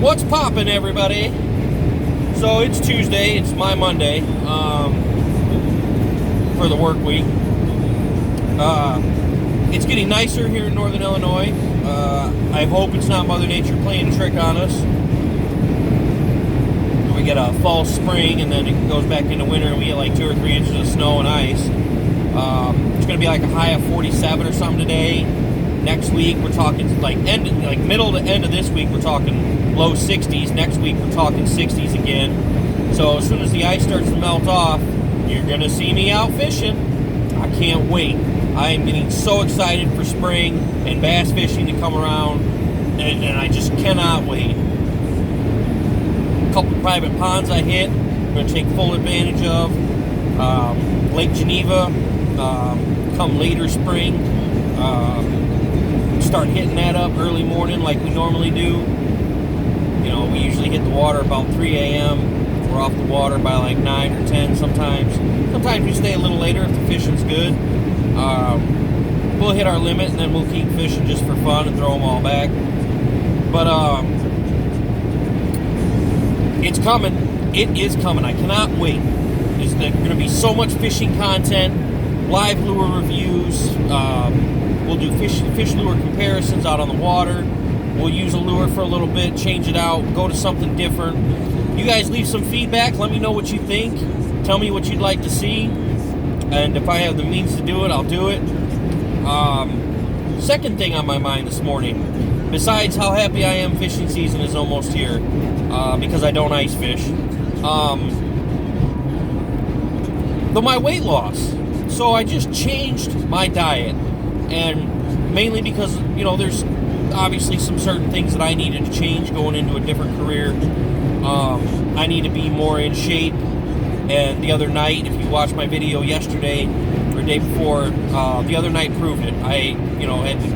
What's poppin', everybody? So it's Tuesday. It's my Monday for the work week. It's getting nicer here in Northern Illinois. I hope it's not Mother Nature playing a trick on us. We get a fall spring, and then it goes back into winter, and we get like 2 or 3 inches of snow and ice. It's going to be like a high of 47 or something today. Next week, we're talking middle to end of this week, we're talking low 60s. Next week, we're talking 60s again. So as soon as the ice starts to melt off, you're going to see me out fishing. I can't wait. I am getting so excited for spring and bass fishing to come around, and I just cannot wait. A couple private ponds I hit, I'm going to take full advantage of. Lake Geneva, come later spring, start hitting that up early morning like we normally do. You know, we usually hit the water about 3 a.m. We're off the water by like 9 or 10 sometimes. Sometimes we stay a little later if the fishing's good. We'll hit our limit, and then we'll keep fishing just for fun and throw them all back. But it's coming. It is coming. I cannot wait. There's going to be so much fishing content, live lure reviews. We'll do fish lure comparisons out on the water. We'll use a lure for a little bit, change it out, go to something different. You guys leave some feedback. Let me know what you think. Tell me what you'd like to see. And if I have the means to do it, I'll do it. Second thing on my mind this morning, besides how happy I am fishing season is almost here, because I don't ice fish, my weight loss. So I just changed my diet, and mainly because, you know, there's obviously some certain things that I needed to change going into a different career. I need to be more in shape. And the other night, if you watched my video yesterday or day before, the other night proved it. I, had to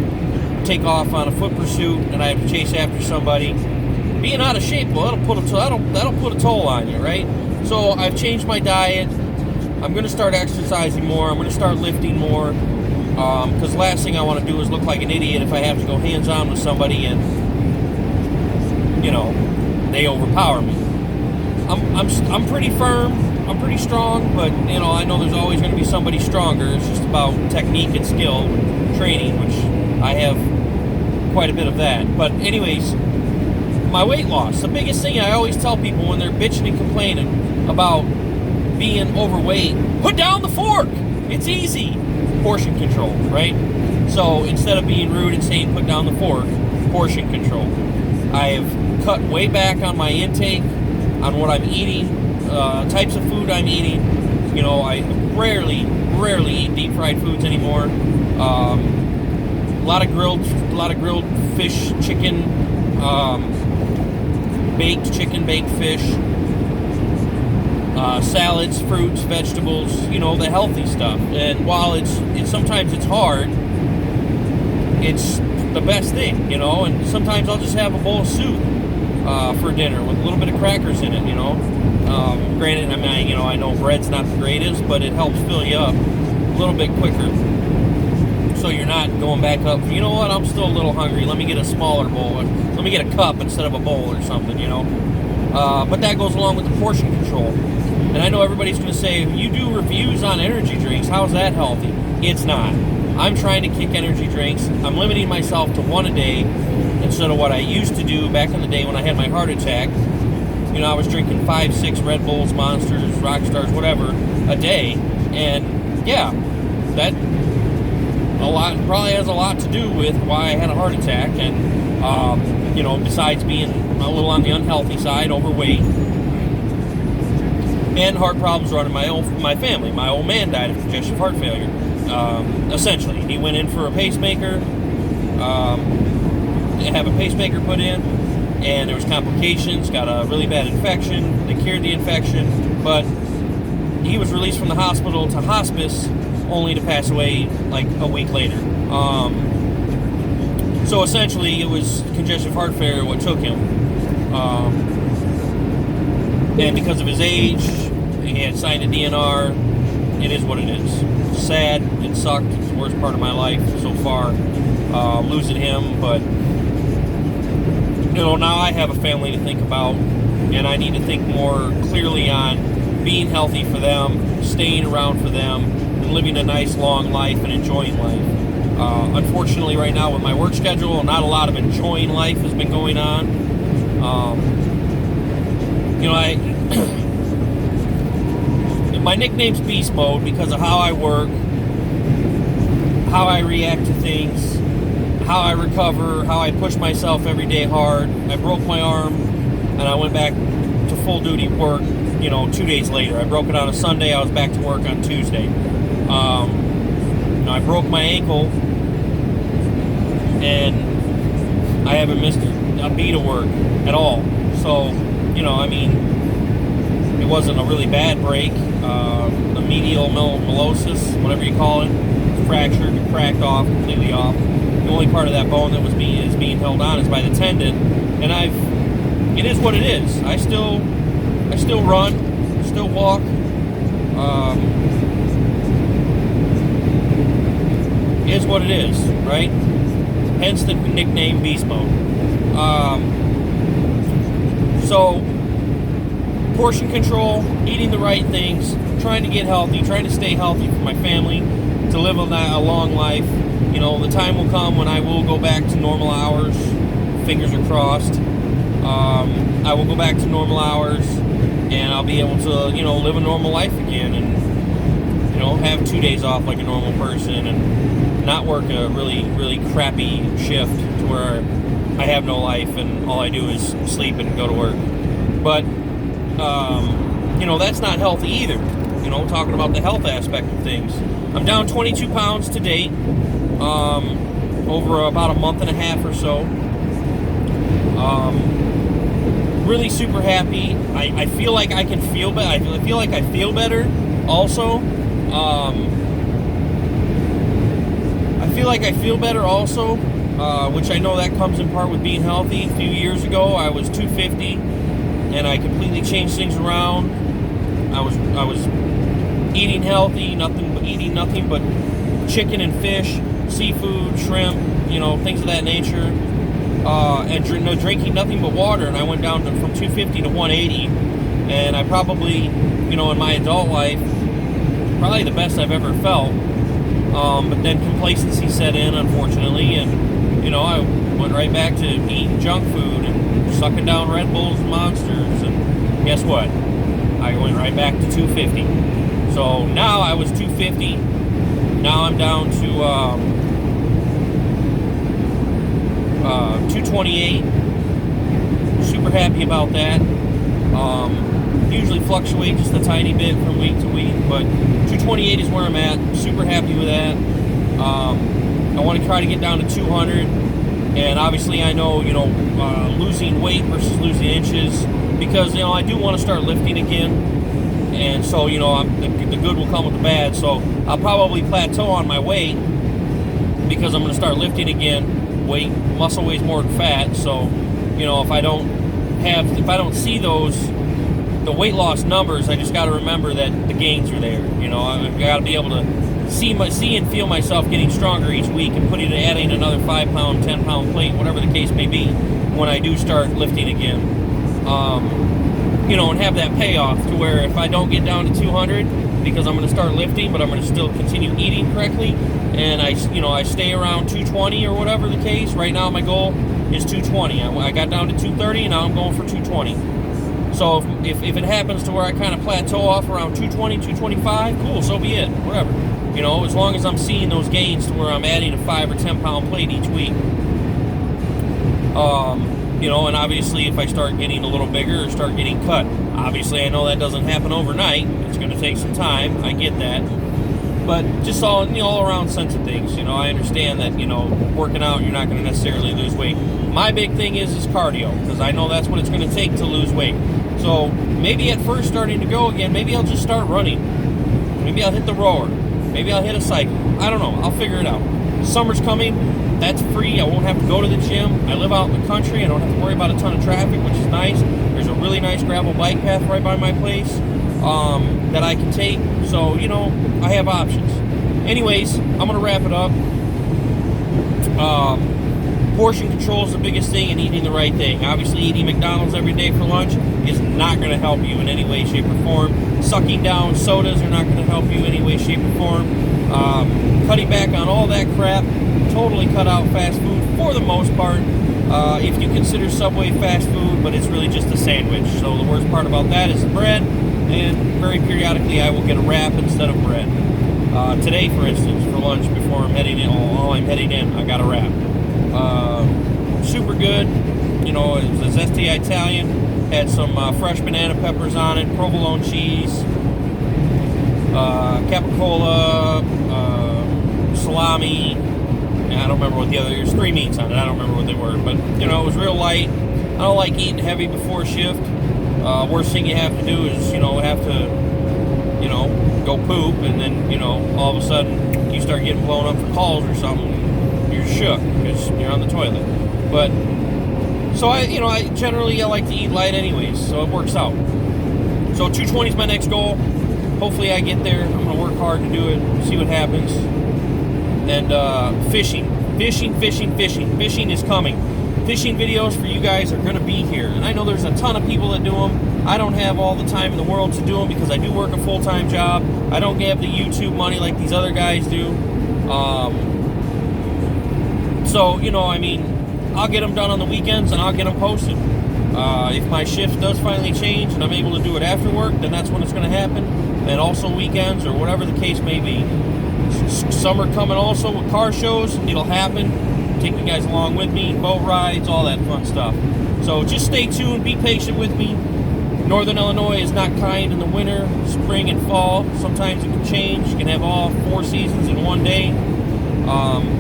take off on a foot pursuit, and I had to chase after somebody. Being out of shape, well, that'll put a toll on you, right? So I've changed my diet. I'm going to start exercising more. I'm going to start lifting more. Because the last thing I want to do is look like an idiot if I have to go hands-on with somebody and, they overpower me. I'm pretty firm. I'm pretty strong, but, I know there's always going to be somebody stronger. It's just about technique and skill, training, which I have quite a bit of that. But anyways, my weight loss. The biggest thing I always tell people when they're bitching and complaining about being overweight, put down the fork. It's easy. Portion control, right? So instead of being rude and saying put down the fork, portion control. I've cut way back on my intake, on what I'm eating, types of food I'm eating. I rarely eat deep fried foods anymore. A lot of grilled fish, chicken, baked chicken, baked fish, salads, fruits, vegetables, the healthy stuff. And while it's sometimes it's hard, it's the best thing, and sometimes I'll just have a bowl of soup for dinner with a little bit of crackers in it, Granted, I know bread's not the greatest, but it helps fill you up a little bit quicker. So you're not going back up, you know what, I'm still a little hungry, let me get a smaller bowl, let me get a cup instead of a bowl or something, But that goes along with the portion control. And I know everybody's going to say, you do reviews on energy drinks, how's that healthy? It's not. I'm trying to kick energy drinks. I'm limiting myself to one a day instead of what I used to do back in the day when I had my heart attack. I was drinking 5, 6 Red Bulls, Monsters, Rockstars, whatever, a day. And yeah, that probably has a lot to do with why I had a heart attack. And, besides being a little on the unhealthy side, overweight, and heart problems running my family. My old man died of congestive heart failure. Essentially, he went in for a pacemaker. Have a pacemaker put in, and there was complications. Got a really bad infection. They cured the infection, but he was released from the hospital to hospice, only to pass away like a week later. So essentially, it was congestive heart failure what took him. And because of his age, he had signed a DNR. It is what it is. It's sad. It sucked. It's the worst part of my life so far, losing him. But now I have a family to think about, and I need to think more clearly on being healthy for them, staying around for them, and living a nice long life and enjoying life. Unfortunately, right now with my work schedule, not a lot of enjoying life has been going on. My nickname's Beast Mode because of how I work, how I react to things, how I recover, how I push myself every day hard. I broke my arm, and I went back to full duty work, 2 days later. I broke it on a Sunday. I was back to work on Tuesday. I broke my ankle, and I haven't missed a beat of work at all. So, it wasn't a really bad break. The medial malleosis, whatever you call it, fractured, cracked off, completely off. The only part of that bone that is being held on is by the tendon, and it is what it is. I still run, still walk. Is what it is, right? Hence the nickname Beast Mode. So, portion control, eating the right things, trying to get healthy, trying to stay healthy for my family, to live a long life. The time will come when I will go back to normal hours. Fingers are crossed. I will go back to normal hours, and I'll be able to, live a normal life again, and have 2 days off like a normal person, and not work a really, really crappy shift to where I have no life and all I do is sleep and go to work. But that's not healthy either. Talking about the health aspect of things. I'm down 22 pounds to date, over about a month and a half or so. Really super happy. I feel like I can feel better. I feel like I feel better also. Which I know that comes in part with being healthy. A few years ago, I was 250, and I completely changed things around. I was eating healthy, eating nothing but chicken and fish, seafood, shrimp, things of that nature, and drinking nothing but water. And I went down from 250 to 180, and I probably, in my adult life, probably the best I've ever felt. But then complacency set in, unfortunately, and I went right back to eating junk food and sucking down Red Bulls and Monsters, and guess what? I went right back to 250. So now I was 250. Now I'm down to 228. Super happy about that. Usually fluctuate just a tiny bit from week to week, but 228 is where I'm at. Super happy with that. I want to try to get down to 200, and obviously I know, losing weight versus losing inches, because, I do want to start lifting again, and so, the good will come with the bad, so I'll probably plateau on my weight, because I'm going to start lifting again. Muscle weighs more than fat, so, if I don't see the weight loss numbers, I just got to remember that the gains are there. I've got to be able to see and feel myself getting stronger each week, and adding another 5-pound, 10-pound plate, whatever the case may be, when I do start lifting again. And have that payoff to where if I don't get down to 200, because I'm going to start lifting, but I'm going to still continue eating correctly, and I stay around 220 or whatever the case. Right now my goal is 220. I got down to 230, and now I'm going for 220. So if it happens to where I kind of plateau off around 220, 225, cool, so be it, whatever. As long as I'm seeing those gains to where I'm adding a 5 or 10 pound plate each week. And obviously if I start getting a little bigger or start getting cut, obviously I know that doesn't happen overnight. It's going to take some time. I get that. But just all around sense of things, I understand that, working out, you're not going to necessarily lose weight. My big thing is cardio, because I know that's what it's going to take to lose weight. So maybe at first starting to go again, maybe I'll just start running. Maybe I'll hit the rower. Maybe I'll hit a cycle. I don't know. I'll figure it out. Summer's coming. That's free. I won't have to go to the gym. I live out in the country. I don't have to worry about a ton of traffic, which is nice. There's a really nice gravel bike path right by my place that I can take. So, I have options. Anyways, I'm going to wrap it up. portion control is the biggest thing, and eating the right thing. Obviously, eating McDonald's every day for lunch is not going to help you in any way, shape, or form. Sucking down sodas are not going to help you in any way, shape, or form. Cutting back on all that crap. Totally cut out fast food for the most part. If you consider Subway fast food, but it's really just a sandwich. So the worst part about that is the bread, and very periodically I will get a wrap instead of bread. Today, for instance, for lunch before I'm heading in, while I'm heading in, I got a wrap. Super good. You know, it was a zesty Italian. Had some fresh banana peppers on it, provolone cheese, capicola, salami. I don't remember what the other. There's 3 meats on it. I don't remember what they were, but you know, it was real light. I don't like eating heavy before shift. Worst thing you have to do is, you know, have to, you know, go poop, and then, you know, all of a sudden you start getting blown up for calls or something. You're shook because you're on the toilet. But so I generally like to eat light anyways, so it works out. So 220 is my next goal. Hopefully I get there. I'm gonna work hard to do it. See what happens. And fishing is coming. Fishing videos for you guys are gonna be here, and I know there's a ton of people that do them. I don't have all the time in the world to do them because I do work a full-time job. I don't have the YouTube money like these other guys do. So, you know, I mean, I'll get them done on the weekends and I'll get them posted. If my shift does finally change and I'm able to do it after work, then that's when it's going to happen. And also weekends or whatever the case may be. Summer coming also with car shows. It'll happen. Take you guys along with me. Boat rides, all that fun stuff. So just stay tuned. Be patient with me. Northern Illinois is not kind in the winter, spring, and fall. Sometimes it can change. You can have all 4 seasons in one day.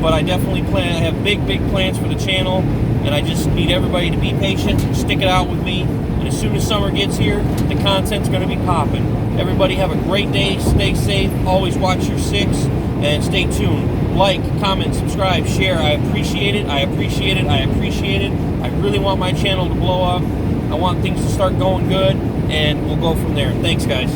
But I definitely I have big plans for the channel, and I just need everybody to be patient, stick it out with me, and as soon as summer gets here, the content's going to be popping. Everybody have a great day, stay safe, always watch your 6, and stay tuned. Like, comment, subscribe, share. I appreciate it. I really want my channel to blow up. I want things to start going good, and we'll go from there. Thanks, guys.